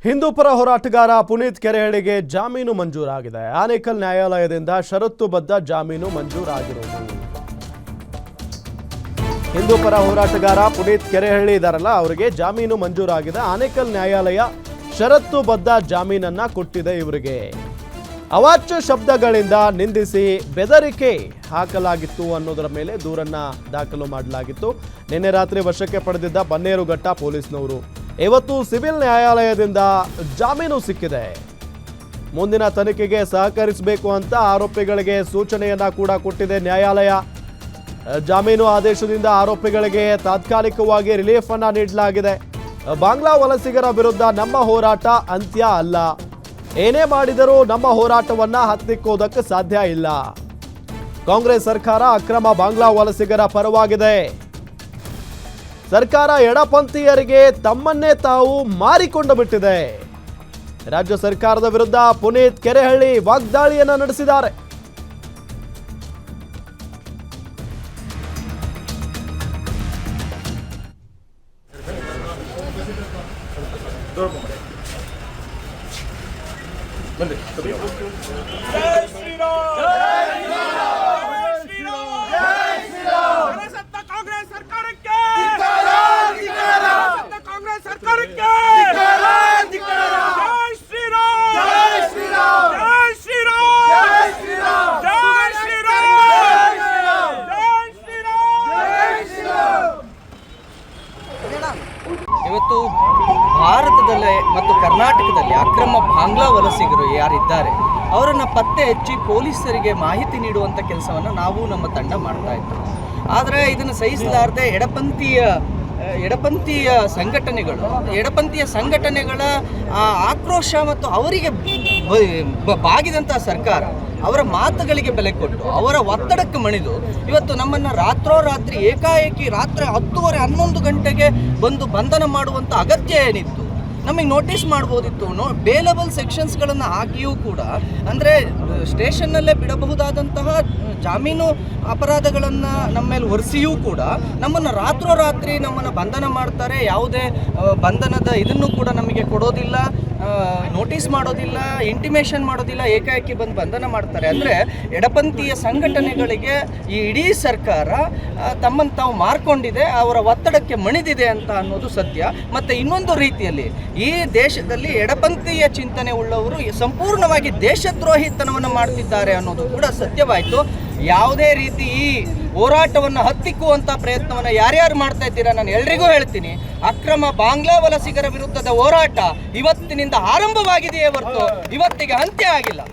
ಹಿಂದೂಪರ ಹೋರಾಟಗಾರ ಪುನೀತ್ ಕೆರೆಹಳ್ಳಿಗೆ ಜಾಮೀನು ಮಂಜೂರಾಗಿದೆ. ಆನೇಕಲ್ ನ್ಯಾಯಾಲಯದಿಂದ ಷರತ್ತುಬದ್ಧ ಜಾಮೀನು ಮಂಜೂರಾಗಿರುವುದು. ಹಿಂದೂಪರ ಹೋರಾಟಗಾರ ಪುನೀತ್ ಕೆರೆಹಳ್ಳಿ ಇದಾರಲ್ಲ, ಅವರಿಗೆ ಜಾಮೀನು ಮಂಜೂರಾಗಿದೆ. ಆನೇಕಲ್ ನ್ಯಾಯಾಲಯ ಷರತ್ತುಬದ್ಧ ಜಾಮೀನನ್ನ ಕೊಟ್ಟಿದೆ. ಇವರಿಗೆ ಅವಾಚ್ಯ ಶಬ್ದಗಳಿಂದ ನಿಂದಿಸಿ ಬೆದರಿಕೆ ಹಾಕಲಾಗಿತ್ತು ಅನ್ನೋದರ ಮೇಲೆ ದೂರನ್ನ ದಾಖಲು ಮಾಡಲಾಗಿತ್ತು. ನಿನ್ನೆ ರಾತ್ರಿ ವಶಕ್ಕೆ ಪಡೆದಿದ್ದ ಬನ್ನೇರುಘಟ್ಟ ಪೊಲೀಸ್ನವರು ಇವತ್ತು ಸಿವಿಲ್ ನ್ಯಾಯಾಲಯದಿಂದ ಜಾಮೀನು ಸಿಕ್ಕಿದೆ. ಮುಂದಿನ ತನಿಖೆಗೆ ಸಹಕರಿಸಬೇಕು ಅಂತ ಆರೋಪಿಗಳಿಗೆ ಸೂಚನೆಯನ್ನ ಕೂಡ ಕೊಟ್ಟಿದೆ ನ್ಯಾಯಾಲಯ. ಜಾಮೀನು ಆದೇಶದಿಂದ ಆರೋಪಿಗಳಿಗೆ ತಾತ್ಕಾಲಿಕವಾಗಿ ರಿಲೀಫ್ ಅನ್ನ ನೀಡಲಾಗಿದೆ. ಬಾಂಗ್ಲಾ ವಲಸಿಗರ ವಿರುದ್ಧ ನಮ್ಮ ಹೋರಾಟ ಅಂತ್ಯ ಅಲ್ಲ. ಏನೇ ಮಾಡಿದರೂ ನಮ್ಮ ಹೋರಾಟವನ್ನ ಹತ್ತಿಕ್ಕೋದಕ್ಕೆ ಸಾಧ್ಯ ಇಲ್ಲ. ಕಾಂಗ್ರೆಸ್ ಸರ್ಕಾರ ಅಕ್ರಮ ಬಾಂಗ್ಲಾ ವಲಸಿಗರ ಪರವಾಗಿದೆ. ಸರ್ಕಾರ ಎಡಪಂಥೀಯರಿಗೆ ತಮ್ಮನ್ನೇ ತಾವು ಮಾರಿಕೊಂಡು ಬಿಟ್ಟಿದೆ. ರಾಜ್ಯ ಸರ್ಕಾರದ ವಿರುದ್ಧ ಪುನೀತ್ ಕೆರೆಹಳ್ಳಿ ವಾಗ್ದಾಳಿಯನ್ನ ನಡೆಸಿದ್ದಾರೆ. ಇವತ್ತು ಭಾರತದಲ್ಲಿ ಮತ್ತು ಕರ್ನಾಟಕದಲ್ಲಿ ಅಕ್ರಮ ಬಾಂಗ್ಲಾ ವಲಸಿಗರು ಯಾರಿದ್ದಾರೆ ಅವರನ್ನು ಪತ್ತೆ ಹಚ್ಚಿ ಪೊಲೀಸರಿಗೆ ಮಾಹಿತಿ ನೀಡುವಂಥ ಕೆಲಸವನ್ನು ನಾವು ನಮ್ಮ ತಂಡ ಮಾಡ್ತಾ ಇತ್ತು. ಆದರೆ ಇದನ್ನು ಸಹಿಸಲಾರದೆ ಎಡಪಂಥೀಯ ಸಂಘಟನೆಗಳ ಆಕ್ರೋಶ ಮತ್ತು ಅವರಿಗೆ ಬಾಗಿದಂಥ ಸರ್ಕಾರ ಅವರ ಮಾತುಗಳಿಗೆ ಬೆಲೆ ಕೊಟ್ಟು ಅವರ ಒತ್ತಡಕ್ಕೆ ಮಣಿದು ಇವತ್ತು ನಮ್ಮನ್ನು ರಾತ್ರೋರಾತ್ರಿ ಏಕಾಏಕಿ ರಾತ್ರಿ 10:30 11 ಗಂಟೆಗೆ ಬಂದು ಬಂಧನ ಮಾಡುವಂಥ ಅಗತ್ಯ ಏನಿತ್ತು? ನಮಗೆ ನೋಟಿಸ್ ಮಾಡ್ಬೋದಿತ್ತು. ಬೇಲಬಲ್ ಸೆಕ್ಷನ್ಸ್ಗಳನ್ನು ಹಾಕಿಯೂ ಕೂಡ, ಅಂದರೆ ಸ್ಟೇಷನ್ನಲ್ಲೇ ಬಿಡಬಹುದಾದಂತಹ ಜಾಮೀನು ಅಪರಾಧಗಳನ್ನು ನಮ್ಮ ಮೇಲೆ ಹೊರಿಸಿಯೂ ಕೂಡ ನಮ್ಮನ್ನು ರಾತ್ರೋರಾತ್ರಿ ನಮ್ಮನ್ನು ಬಂಧನ ಮಾಡ್ತಾರೆ. ಯಾವುದೇ ಬಂಧನದ ಇದನ್ನು ಕೂಡ ನಮಗೆ ಕೊಡೋದಿಲ್ಲ, ನೋಟಿಸ್ ಮಾಡೋದಿಲ್ಲ, ಇಂಟಿಮೇಷನ್ ಮಾಡೋದಿಲ್ಲ, ಏಕಾಏಕಿ ಬಂದು ಬಂಧನ ಮಾಡ್ತಾರೆ. ಅಂದರೆ ಎಡಪಂಥೀಯ ಸಂಘಟನೆಗಳಿಗೆ ಈ ಇಡೀ ಸರ್ಕಾರ ತಮ್ಮನ್ನು ತಾವು ಮಾರ್ಕೊಂಡಿದೆ, ಅವರ ಒತ್ತಡಕ್ಕೆ ಮಣಿದಿದೆ ಅಂತ ಅನ್ನೋದು ಸತ್ಯ. ಮತ್ತು ಇನ್ನೊಂದು ರೀತಿಯಲ್ಲಿ ಈ ದೇಶದಲ್ಲಿ ಎಡಪಂಥೀಯ ಚಿಂತನೆ ಉಳ್ಳವರು ಸಂಪೂರ್ಣವಾಗಿ ದೇಶದ್ರೋಹಿತನವನ್ನು ಮಾಡ್ತಿದ್ದಾರೆ ಅನ್ನೋದು ಕೂಡ ಸತ್ಯವಾಯಿತು. ಯಾವುದೇ ರೀತಿ ಈ ಹೋರಾಟವನ್ನು ಹತ್ತಿಕ್ಕುವಂಥ ಪ್ರಯತ್ನವನ್ನು ಯಾರ್ಯಾರು ಮಾಡ್ತಾ ಇದ್ದೀರಾ, ನಾನು ಎಲ್ರಿಗೂ ಹೇಳ್ತೀನಿ, ಅಕ್ರಮ ಬಾಂಗ್ಲಾ ವಲಸಿಗರ ವಿರುದ್ಧದ ಹೋರಾಟ ಇವತ್ತಿನಿಂದ ಆರಂಭವಾಗಿದೆಯೇ ಹೊರತು ಇವತ್ತಿಗೆ ಅಂತ್ಯ ಆಗಿಲ್ಲ.